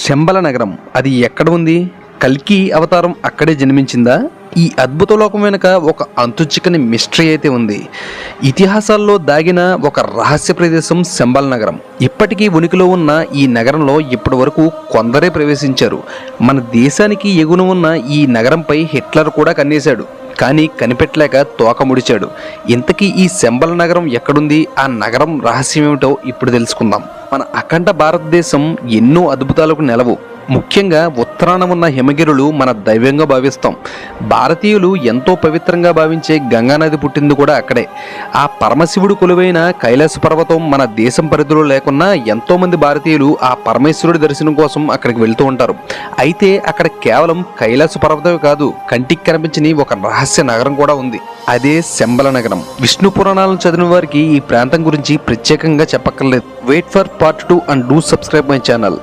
శంబల నగరం అది ఎక్కడ ఉంది? కల్కి అవతారం అక్కడే జన్మించిందా? ఈ అద్భుత లోకం వెనుక ఒక అంతుచిక్కని మిస్టరీ అయితే ఉంది. ఇతిహాసాల్లో దాగిన ఒక రహస్య ప్రదేశం శంబల నగరం. ఇప్పటికీ ఉనికిలో ఉన్న ఈ నగరంలో ఇప్పటి వరకు కొందరే ప్రవేశించారు. మన దేశానికి ఎగున ఉన్న ఈ నగరంపై హిట్లర్ కూడా కన్నేశాడు. కానీ కనిపెట్టలేక తోక ముడిచాడు. ఇంతకీ ఈ శంబల నగరం ఎక్కడుంది? ఆ నగరం రహస్యం ఏమిటో ఇప్పుడు తెలుసుకుందాం. మన అఖండ భారతదేశం ఎన్నో అద్భుతాలకు నెలవు. ముఖ్యంగా ఉత్తరాన ఉన్న హిమగిరులు మన దైవంగా భావిస్తాం. భారతీయులు ఎంతో పవిత్రంగా భావించే గంగానది పుట్టింది కూడా అక్కడే. ఆ పరమశివుడు కొలువైన కైలాస పర్వతం మన దేశం పరిధిలో లేకున్నా ఎంతోమంది భారతీయులు ఆ పరమేశ్వరుడి దర్శనం కోసం అక్కడికి వెళ్తూ ఉంటారు. అయితే అక్కడ కేవలం కైలాస పర్వతమే కాదు, కంటికి కనిపించని ఒక రహస్య నగరం కూడా ఉంది. అదే శంబల నగరం. విష్ణు పురాణాలను చదివిన వారికి ఈ ప్రాంతం గురించి ప్రత్యేకంగా చెప్పక్కర్లేదు. Wait for part 2 and do subscribe my channel.